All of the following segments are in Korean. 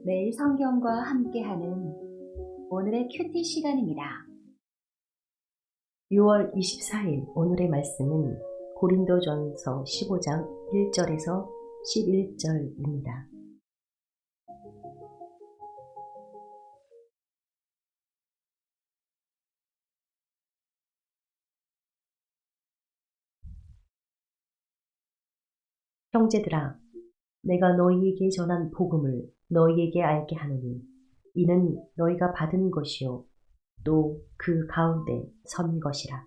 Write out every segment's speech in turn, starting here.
매일 성경과 함께하는 오늘의 큐티 시간입니다. 6월 24일 오늘의 말씀은 고린도전서 15장 1절에서 11절입니다. 형제들아, 내가 너희에게 전한 복음을 너희에게 알게 하노니 이는 너희가 받은 것이요 또 그 가운데 선 것이라.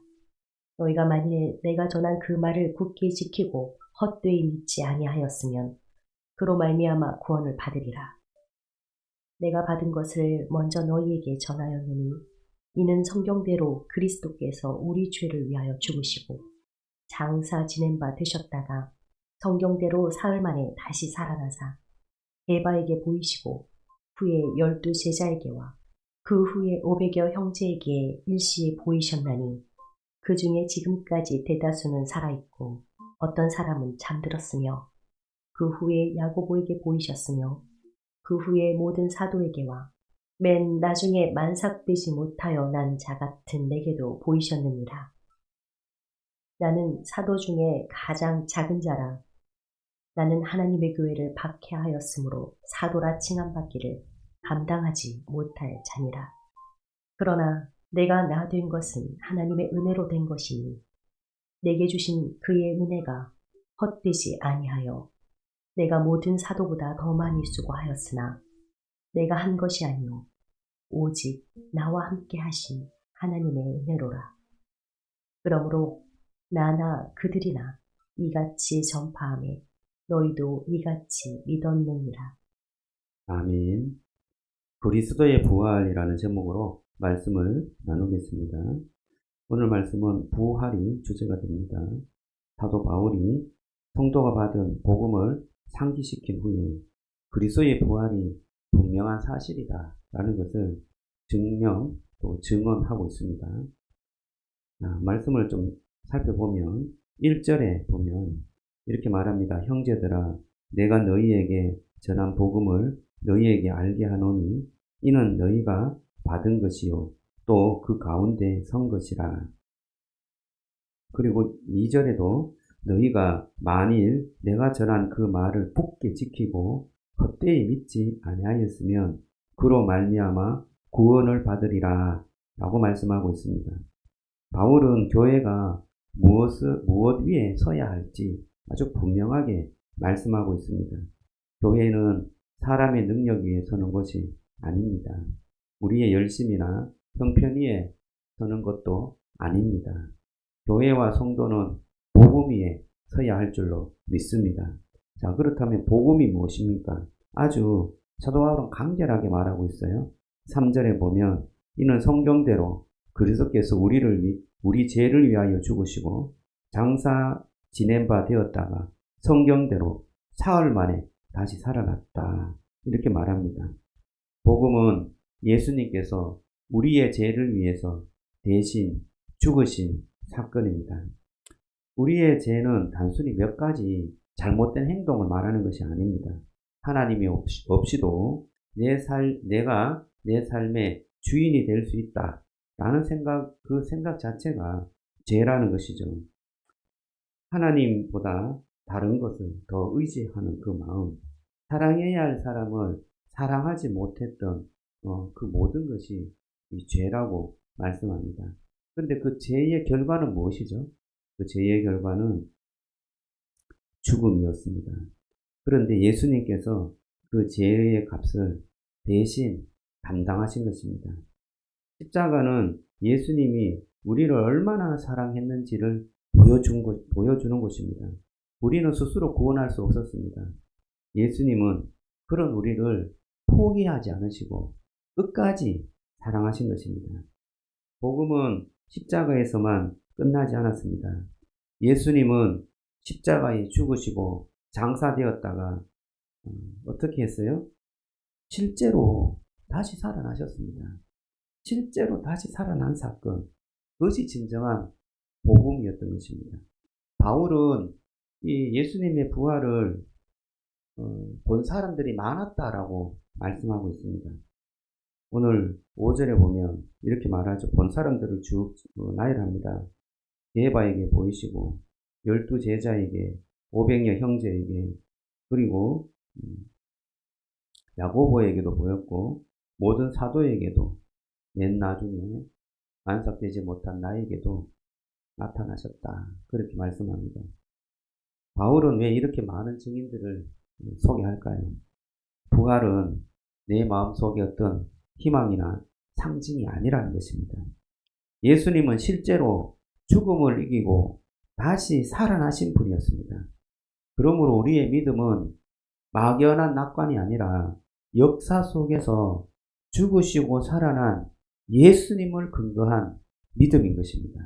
너희가 만일 내가 전한 그 말을 굳게 지키고 헛되이 믿지 아니하였으면 그로 말미암아 구원을 받으리라. 내가 받은 것을 먼저 너희에게 전하였노니 이는 성경대로 그리스도께서 우리 죄를 위하여 죽으시고 장사 지낸 바 되셨다가 성경대로 사흘 만에 다시 살아나사 에바에게 보이시고 후에 12 제자에게와 그 후에 500여 형제에게 일시에 보이셨나니 그 중에 지금까지 대다수는 살아있고 어떤 사람은 잠들었으며 그 후에 야고보에게 보이셨으며 그 후에 모든 사도에게와 맨 나중에 만삭되지 못하여 난 자 같은 내게도 보이셨느니라. 나는 사도 중에 가장 작은 자라. 나는 하나님의 교회를 박해하였으므로 사도라 칭함받기를 감당하지 못할 자니라. 그러나 내가 나 된 것은 하나님의 은혜로 된 것이니 내게 주신 그의 은혜가 헛되지 아니하여 내가 모든 사도보다 더 많이 수고하였으나 내가 한 것이 아니요 오직 나와 함께 하신 하나님의 은혜로라. 그러므로 나나 그들이나 이같이 전파하매 너희도 이같이 믿었느니라. 아멘. 그리스도의 부활이라는 제목으로 말씀을 나누겠습니다. 오늘 말씀은 부활이 주제가 됩니다. 사도 바울이 성도가 받은 복음을 상기시킨 후에 그리스도의 부활이 분명한 사실이다 라는 것을 증명 또 증언하고 있습니다. 말씀을 좀 살펴보면 1절에 보면 이렇게 말합니다. 형제들아, 내가 너희에게 전한 복음을 너희에게 알게 하노니 이는 너희가 받은 것이요 또 그 가운데 선 것이라. 그리고 2절에도 너희가 만일 내가 전한 그 말을 굳게 지키고 헛되이 믿지 아니하였으면 그로 말미암아 구원을 받으리라 라고 말씀하고 있습니다. 바울은 교회가 무엇 위에 서야 할지 아주 분명하게 말씀하고 있습니다. 교회는 사람의 능력 위에 서는 것이 아닙니다. 우리의 열심이나 형편 위에 서는 것도 아닙니다. 교회와 성도는 복음 위에 서야 할 줄로 믿습니다. 자, 그렇다면 복음이 무엇입니까? 아주 사도 바울은 간결하게 말하고 있어요. 3절에 보면 이는 성경대로 그리스도께서 우리 죄를 위하여 죽으시고 장사 지낸 바 되었다가 성경대로 사흘 만에 다시 살아났다. 이렇게 말합니다. 복음은 예수님께서 우리의 죄를 위해서 대신 죽으신 사건입니다. 우리의 죄는 단순히 몇 가지 잘못된 행동을 말하는 것이 아닙니다. 하나님이 없이도 내가 내 삶의 주인이 될 수 있다. 라는 그 생각 자체가 죄라는 것이죠. 하나님보다 다른 것을 더 의지하는 그 마음, 사랑해야 할 사람을 사랑하지 못했던 그 모든 것이 이 죄라고 말씀합니다. 그런데 그 죄의 결과는 무엇이죠? 그 죄의 결과는 죽음이었습니다. 그런데 예수님께서 그 죄의 값을 대신 감당하신 것입니다. 십자가는 예수님이 우리를 얼마나 사랑했는지를 보여주는 것입니다. 우리는 스스로 구원할 수 없었습니다. 예수님은 그런 우리를 포기하지 않으시고 끝까지 사랑하신 것입니다. 복음은 십자가에서만 끝나지 않았습니다. 예수님은 십자가에 죽으시고 장사되었다가 어떻게 했어요? 실제로 다시 살아나셨습니다. 실제로 다시 살아난 사건, 그것이 진정한 복음이었던 것입니다. 바울은 이 예수님의 부활을 본 사람들이 많았다라고 말씀하고 있습니다. 오늘 5절에 보면 이렇게 말하죠. 본 사람들을 쭉 나열합니다. 게바에게 보이시고 12제자에게 500여 형제에게 그리고 야고보에게도 보였고 모든 사도에게도 맨 나중에 안삭되지 못한 나에게도 나타나셨다. 그렇게 말씀합니다. 바울은 왜 이렇게 많은 증인들을 소개할까요? 부활은 내 마음속에 어떤 희망이나 상징이 아니라는 것입니다. 예수님은 실제로 죽음을 이기고 다시 살아나신 분이었습니다. 그러므로 우리의 믿음은 막연한 낙관이 아니라 역사 속에서 죽으시고 살아난 예수님을 근거한 믿음인 것입니다.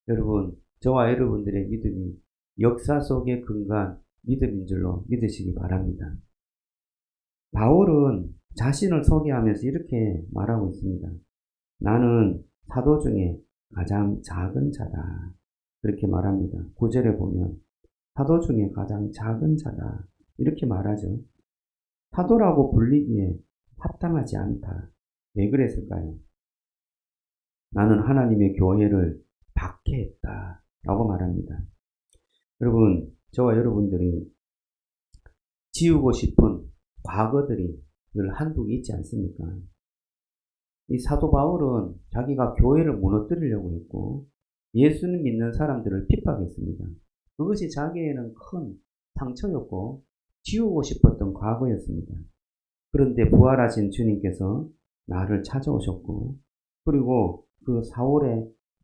여러분, 저와 여러분들의 믿음이 역사 속에 근거한 믿음인 줄로 믿으시기 바랍니다. 바울은 자신을 소개하면서 이렇게 말하고 있습니다. 나는 사도 중에 가장 작은 자다. 그렇게 말합니다. 9절에 보면 사도 중에 가장 작은 자다. 이렇게 말하죠. 사도라고 불리기에 합당하지 않다. 왜 그랬을까요? 나는 하나님의 교회를 박해했다. 라고 말합니다. 여러분, 저와 여러분들이 지우고 싶은 과거들이 늘 한두 있지 않습니까? 이 사도 바울은 자기가 교회를 무너뜨리려고 했고 예수님 믿는 사람들을 핍박했습니다. 그것이 자기에는 큰 상처였고 지우고 싶었던 과거였습니다. 그런데 부활하신 주님께서 나를 찾아오셨고 그리고 그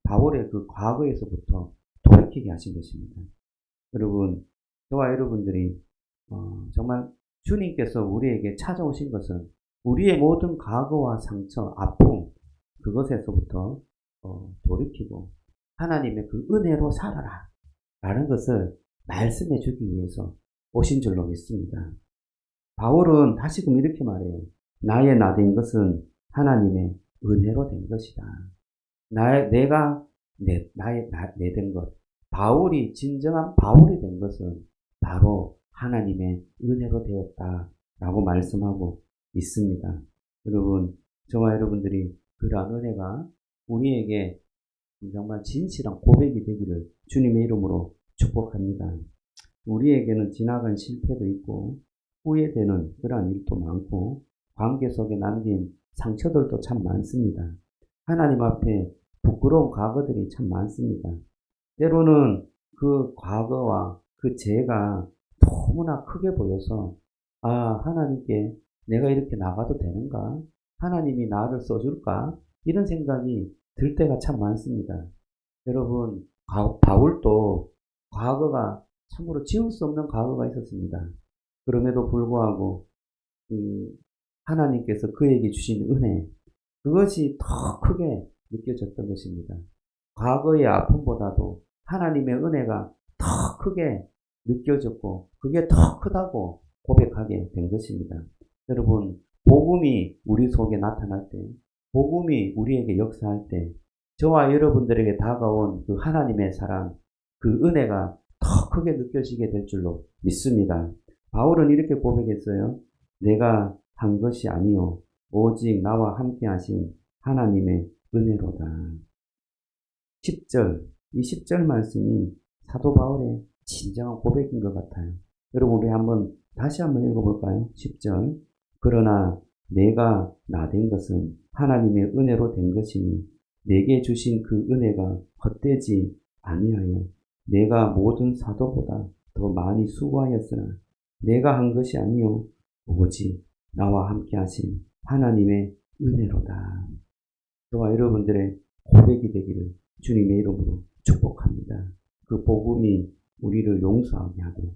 바울의 그 과거에서부터 돌이키게 하신 것입니다. 여러분, 저와 여러분들이 정말 주님께서 우리에게 찾아오신 것은 우리의 모든 과거와 상처, 아픔 그것에서부터 돌이키고 하나님의 그 은혜로 살아라 라는 것을 말씀해 주기 위해서 오신 줄로 믿습니다. 바울은 다시금 이렇게 말해요. 나의 나 된 것은 하나님의 은혜로 된 것이다. 내가 내 된 것. 바울이 진정한 바울이 된 것은 바로 하나님의 은혜로 되었다 라고 말씀하고 있습니다. 여러분, 저와 여러분들이 그러한 은혜가 우리에게 정말 진실한 고백이 되기를 주님의 이름으로 축복합니다. 우리에게는 지나간 실패도 있고 후회되는 그러한 일도 많고 관계 속에 남긴 상처들도 참 많습니다. 하나님 앞에 부끄러운 과거들이 참 많습니다. 때로는 그 과거와 그 죄가 너무나 크게 보여서 하나님께 내가 이렇게 나가도 되는가? 하나님이 나를 써줄까? 이런 생각이 들 때가 참 많습니다. 여러분, 바울도 과거가 참으로 지울 수 없는 과거가 있었습니다. 그럼에도 불구하고 하나님께서 그에게 주신 은혜, 그것이 더 크게 느껴졌던 것입니다. 과거의 아픔보다도 하나님의 은혜가 더 크게 느껴졌고 그게 더 크다고 고백하게 된 것입니다. 여러분, 복음이 우리 속에 나타날 때, 복음이 우리에게 역사할 때 저와 여러분들에게 다가온 그 하나님의 사랑, 그 은혜가 더 크게 느껴지게 될 줄로 믿습니다. 바울은 이렇게 고백했어요. 내가 한 것이 아니요 오직 나와 함께 하신 하나님의 은혜로다. 10절, 이 10절 말씀이 사도 바울의 진정한 고백인 것 같아요. 여러분, 우리 다시 한번 읽어볼까요? 10절. 그러나 내가 나 된 것은 하나님의 은혜로 된 것이니 내게 주신 그 은혜가 헛되지 아니하여 내가 모든 사도보다 더 많이 수고하였으나 내가 한 것이 아니요 오직 나와 함께 하신 하나님의 은혜로다. 저와 여러분들의 고백이 되기를 주님의 이름으로 축복합니다. 그 복음이 우리를 용서하게 하고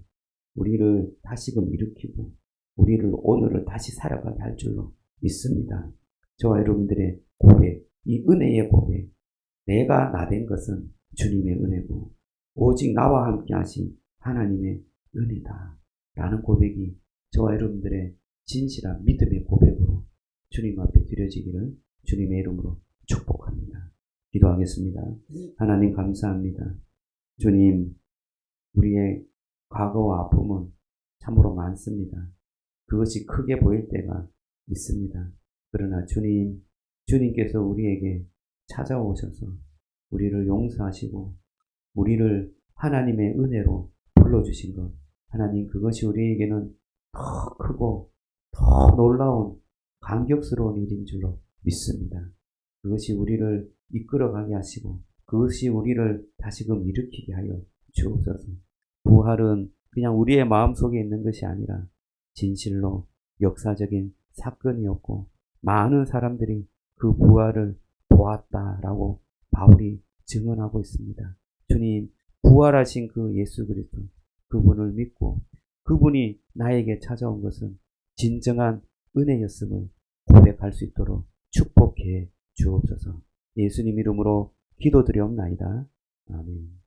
우리를 다시금 일으키고 우리를 오늘을 다시 살아가게 할 줄로 믿습니다. 저와 여러분들의 고백, 이 은혜의 고백, 내가 나 된 것은 주님의 은혜고 오직 나와 함께 하신 하나님의 은혜다 라는 고백이 저와 여러분들의 진실한 믿음의 고백으로 주님 앞에 드려지기를 주님의 이름으로 축복합니다. 기도하겠습니다. 하나님 감사합니다. 주님, 우리의 과거와 아픔은 참으로 많습니다. 그것이 크게 보일 때가 있습니다. 그러나 주님께서 우리에게 찾아오셔서 우리를 용서하시고 우리를 하나님의 은혜로 불러주신 것, 하나님 그것이 우리에게는 더 크고 더 놀라운 감격스러운 일인 줄로 믿습니다. 그것이 우리를 이끌어가게 하시고 그것이 우리를 다시금 일으키게 하여 주옵소서. 부활은 그냥 우리의 마음속에 있는 것이 아니라 진실로 역사적인 사건이었고 많은 사람들이 그 부활을 보았다라고 바울이 증언하고 있습니다. 주님, 부활하신 그 예수 그리스도, 그분을 믿고 그분이 나에게 찾아온 것은 진정한 은혜였음을 고백할 수 있도록 축복해 주옵소서. 예수님 이름으로 기도드리옵나이다. 아멘.